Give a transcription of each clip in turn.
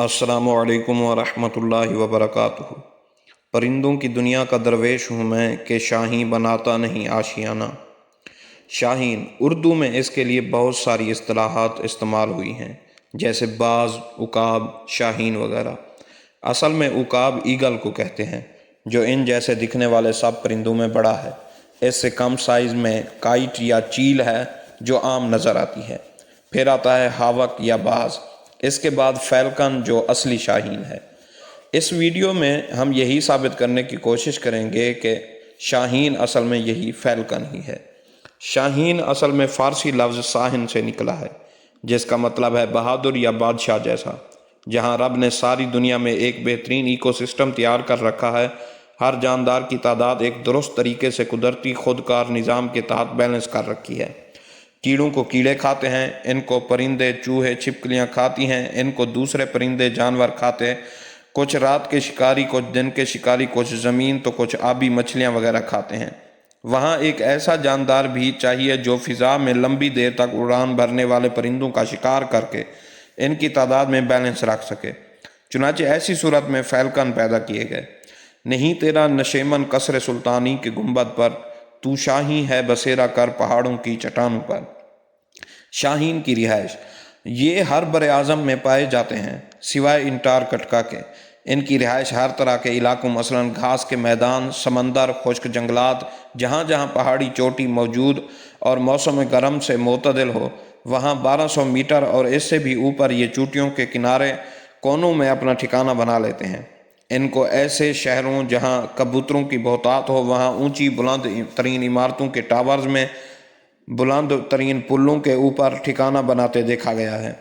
السلام علیکم ورحمۃ اللہ وبرکاتہ۔ پرندوں کی دنیا کا درویش ہوں میں کہ شاہین بناتا نہیں آشیانہ۔ شاہین اردو میں اس کے لیے بہت ساری اصطلاحات استعمال ہوئی ہیں، جیسے باز، عقاب، شاہین وغیرہ۔ اصل میں عقاب ایگل کو کہتے ہیں، جو ان جیسے دکھنے والے سب پرندوں میں بڑا ہے۔ اس سے کم سائز میں کائٹ یا چیل ہے جو عام نظر آتی ہے۔ پھر آتا ہے ہاوک یا باز، اس کے بعد فیلکن جو اصلی شاہین ہے۔ اس ویڈیو میں ہم یہی ثابت کرنے کی کوشش کریں گے کہ شاہین اصل میں یہی فیلکن ہی ہے۔ شاہین اصل میں فارسی لفظ ساہن سے نکلا ہے، جس کا مطلب ہے بہادر یا بادشاہ جیسا۔ جہاں رب نے ساری دنیا میں ایک بہترین ایکو سسٹم تیار کر رکھا ہے، ہر جاندار کی تعداد ایک درست طریقے سے قدرتی خودکار نظام کے تحت بیلنس کر رکھی ہے۔ کیڑوں کو کیڑے کھاتے ہیں، ان کو پرندے، چوہے، چھپکلیاں کھاتی ہیں، ان کو دوسرے پرندے، جانور کھاتے، کچھ رات کے شکاری، کچھ دن کے شکاری، کچھ زمین تو کچھ آبی مچھلیاں وغیرہ کھاتے ہیں۔ وہاں ایک ایسا جاندار بھی چاہیے جو فضا میں لمبی دیر تک اڑان بھرنے والے پرندوں کا شکار کر کے ان کی تعداد میں بیلنس رکھ سکے۔ چنانچہ ایسی صورت میں فیلکن پیدا کیے گئے۔ نہیں تیرا نشیمن قصر سلطانی کے گنبد پر، تو شاہین ہے بسیرا کر پہاڑوں کی چٹانوں پر۔ شاہین کی رہائش یہ ہر بر اعظم میں پائے جاتے ہیں، سوائے انٹارکٹیکا کے۔ ان کی رہائش ہر طرح کے علاقوں، مثلاً گھاس کے میدان، سمندر، خشک جنگلات، جہاں جہاں پہاڑی چوٹی موجود اور موسم گرم سے معتدل ہو، وہاں 1200 میٹر اور اس سے بھی اوپر یہ چوٹیوں کے کنارے کونوں میں اپنا ٹھکانہ بنا لیتے ہیں۔ ان کو ایسے شہروں جہاں کبوتروں کی بہتات ہو، وہاں اونچی بلند ترین عمارتوں کے ٹاورز میں، بلند ترین پلوں کے اوپر ٹھکانہ بناتے دیکھا گیا ہے۔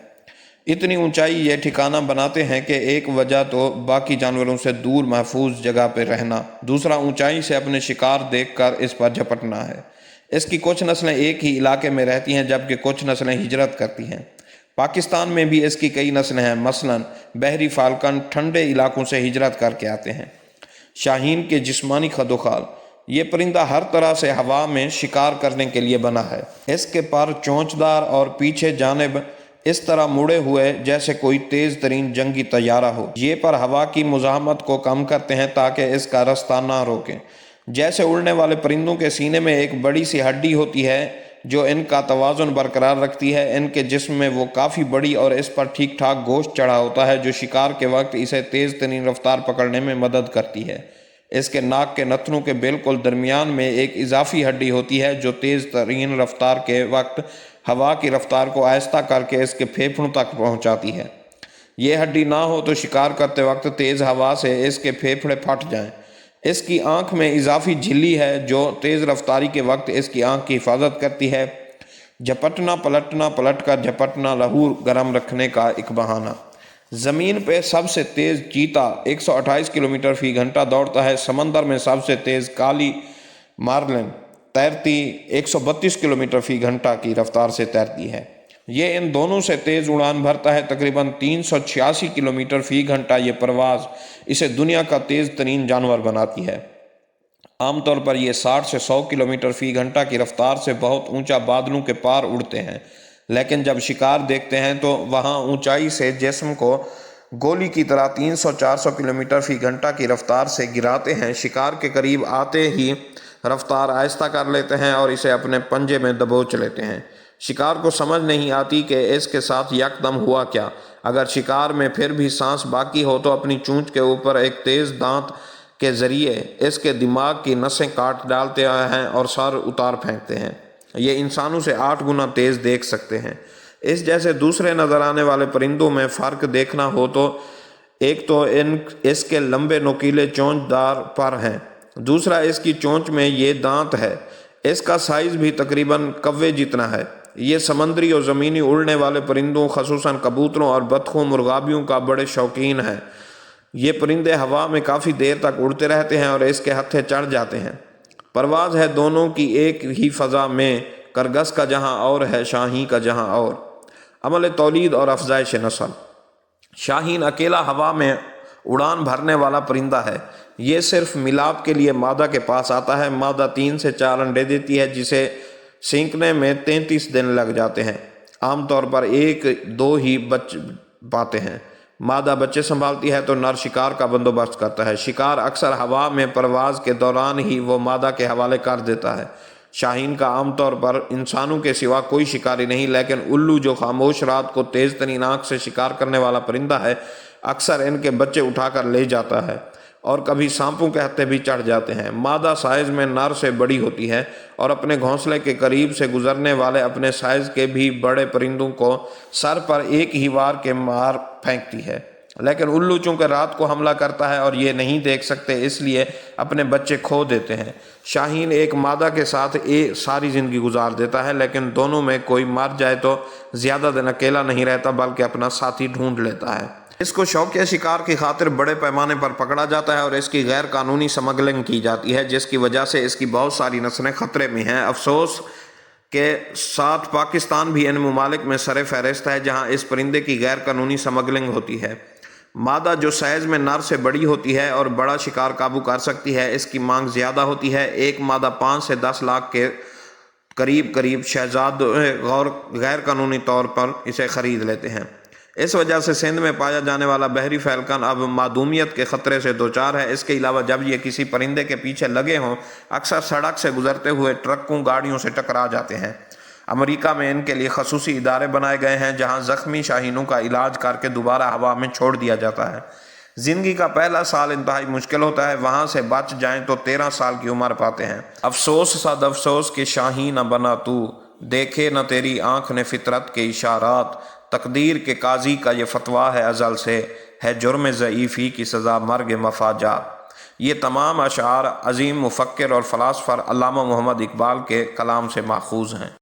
اتنی اونچائی یہ ٹھکانہ بناتے ہیں کہ ایک وجہ تو باقی جانوروں سے دور محفوظ جگہ پہ رہنا، دوسرا اونچائی سے اپنے شکار دیکھ کر اس پر جھپٹنا ہے۔ اس کی کچھ نسلیں ایک ہی علاقے میں رہتی ہیں، جبکہ کچھ نسلیں ہجرت کرتی ہیں۔ پاکستان میں بھی اس کی کئی نسلیں ہیں، مثلاً بحری فالکن ٹھنڈے علاقوں سے ہجرت کر کے آتے ہیں۔ شاہین کے جسمانی خدوخال یہ پرندہ ہر طرح سے ہوا میں شکار کرنے کے لیے بنا ہے۔ اس کے پر چونچدار اور پیچھے جانب اس طرح مڑے ہوئے جیسے کوئی تیز ترین جنگی طیارہ ہو۔ یہ پر ہوا کی مزاحمت کو کم کرتے ہیں تاکہ اس کا رستہ نہ روکیں۔ جیسے اڑنے والے پرندوں کے سینے میں ایک بڑی سی ہڈی ہوتی ہے جو ان کا توازن برقرار رکھتی ہے، ان کے جسم میں وہ کافی بڑی اور اس پر ٹھیک ٹھاک گوشت چڑھا ہوتا ہے جو شکار کے وقت اسے تیز ترین رفتار پکڑنے میں مدد کرتی ہے۔ اس کے ناک کے نتنوں کے بالکل درمیان میں ایک اضافی ہڈی ہوتی ہے جو تیز ترین رفتار کے وقت ہوا کی رفتار کو آہستہ کر کے اس کے پھیپھڑوں تک پہنچاتی ہے۔ یہ ہڈی نہ ہو تو شکار کرتے وقت تیز ہوا سے اس کے پھیپھڑے پھٹ جائیں۔ اس کی آنکھ میں اضافی جھلی ہے جو تیز رفتاری کے وقت اس کی آنکھ کی حفاظت کرتی ہے۔ جھپٹنا، پلٹنا، پلٹ کر جھپٹنا، لہو گرم رکھنے کا ایک بہانہ۔ زمین پہ سب سے تیز چیتا 128 کلومیٹر فی گھنٹہ دوڑتا ہے۔ سمندر میں سب سے تیز کالی مارلن تیرتی 132 کلومیٹر فی گھنٹہ کی رفتار سے تیرتی ہے۔ یہ ان دونوں سے تیز اڑان بھرتا ہے، تقریباً 386 کلومیٹر فی گھنٹہ۔ یہ پرواز اسے دنیا کا تیز ترین جانور بناتی ہے۔ عام طور پر یہ 60 سے 100 کلومیٹر فی گھنٹہ کی رفتار سے بہت اونچا بادلوں کے پار اڑتے ہیں، لیکن جب شکار دیکھتے ہیں تو وہاں اونچائی سے جسم کو گولی کی طرح 300-400 کلومیٹر فی گھنٹہ کی رفتار سے گراتے ہیں۔ شکار کے قریب آتے ہی رفتار آہستہ کر لیتے ہیں اور اسے اپنے پنجے میں دبوچ لیتے ہیں۔ شکار کو سمجھ نہیں آتی کہ اس کے ساتھ یکدم ہوا کیا۔ اگر شکار میں پھر بھی سانس باقی ہو تو اپنی چونچ کے اوپر ایک تیز دانت کے ذریعے اس کے دماغ کی نسیں کاٹ ڈالتے ہیں اور سر اتار پھینکتے ہیں۔ یہ انسانوں سے 8 گنا تیز دیکھ سکتے ہیں۔ اس جیسے دوسرے نظر آنے والے پرندوں میں فرق دیکھنا ہو تو ایک تو اس کے لمبے نوکیلے چونچ دار پر ہیں، دوسرا اس کی چونچ میں یہ دانت ہے۔ اس کا سائز بھی تقریباً کوے جتنا ہے۔ یہ سمندری اور زمینی اڑنے والے پرندوں، خصوصاً کبوتروں اور بطخوں، مرغابیوں کا بڑے شوقین ہے۔ یہ پرندے ہوا میں کافی دیر تک اڑتے رہتے ہیں اور اس کے ہتھے چڑھ جاتے ہیں۔ پرواز ہے دونوں کی ایک ہی فضا میں، کرگس کا جہاں اور ہے، شاہین کا جہاں اور۔ عمل تولید اور افزائش نسل۔ شاہین اکیلا ہوا میں اڑان بھرنے والا پرندہ ہے۔ یہ صرف ملاپ کے لیے مادہ کے پاس آتا ہے۔ مادہ 3 سے 4 انڈے دیتی ہے جسے سینکنے میں 33 دن لگ جاتے ہیں۔ عام طور پر 1-2 ہی بچ پاتے ہیں۔ مادہ بچے سنبھالتی ہے تو نر شکار کا بندوبست کرتا ہے۔ شکار اکثر ہوا میں پرواز کے دوران ہی وہ مادہ کے حوالے کر دیتا ہے۔ شاہین کا عام طور پر انسانوں کے سوا کوئی شکاری نہیں، لیکن الو جو خاموش رات کو تیز ترین آنکھ سے شکار کرنے والا پرندہ ہے، اکثر ان کے بچے اٹھا کر لے جاتا ہے اور کبھی سانپوں کے ہتھے بھی چڑھ جاتے ہیں۔ مادہ سائز میں نر سے بڑی ہوتی ہے اور اپنے گھونسلے کے قریب سے گزرنے والے اپنے سائز کے بھی بڑے پرندوں کو سر پر ایک ہی وار کے مار پھینکتی ہے، لیکن الو چونکہ رات کو حملہ کرتا ہے اور یہ نہیں دیکھ سکتے، اس لیے اپنے بچے کھو دیتے ہیں۔ شاہین ایک مادہ کے ساتھ ساری زندگی گزار دیتا ہے، لیکن دونوں میں کوئی مر جائے تو زیادہ دن اکیلا نہیں رہتا بلکہ اپنا ساتھی ڈھونڈ لیتا ہے۔ اس کو شوقیہ شکار کی خاطر بڑے پیمانے پر پکڑا جاتا ہے اور اس کی غیر قانونی سمگلنگ کی جاتی ہے، جس کی وجہ سے اس کی بہت ساری نسلیں خطرے میں ہیں۔ افسوس کے ساتھ پاکستان بھی ان ممالک میں سر فہرست ہے جہاں اس پرندے کی غیر قانونی سمگلنگ ہوتی ہے۔ مادہ جو سائز میں نر سے بڑی ہوتی ہے اور بڑا شکار قابو کر سکتی ہے، اس کی مانگ زیادہ ہوتی ہے۔ ایک مادہ 5 سے 10 لاکھ کے قریب شہزاد غیر قانونی طور پر اسے خرید لیتے ہیں۔ اس وجہ سے سندھ میں پایا جانے والا بحری فیلکن اب معدومیت کے خطرے سے دوچار ہے۔ اس کے علاوہ جب یہ کسی پرندے کے پیچھے لگے ہوں، اکثر سڑک سے گزرتے ہوئے ٹرکوں گاڑیوں سے ٹکرا جاتے ہیں۔ امریکہ میں ان کے لیے خصوصی ادارے بنائے گئے ہیں جہاں زخمی شاہینوں کا علاج کر کے دوبارہ ہوا میں چھوڑ دیا جاتا ہے۔ زندگی کا پہلا سال انتہائی مشکل ہوتا ہے، وہاں سے بچ جائیں تو 13 سال کی عمر پاتے ہیں۔ افسوس صد افسوس کہ شاہین نہ بنا تو، دیکھے نہ تیری آنکھ نے فطرت کے اشارات، تقدیر کے قاضی کا یہ فتویٰ ہے ازل سے، ہے جرم ضعیفی کی سزا مرگ مفاجات۔ یہ تمام اشعار عظیم مفکر اور فلاسفر علامہ محمد اقبال کے کلام سے ماخوذ ہیں۔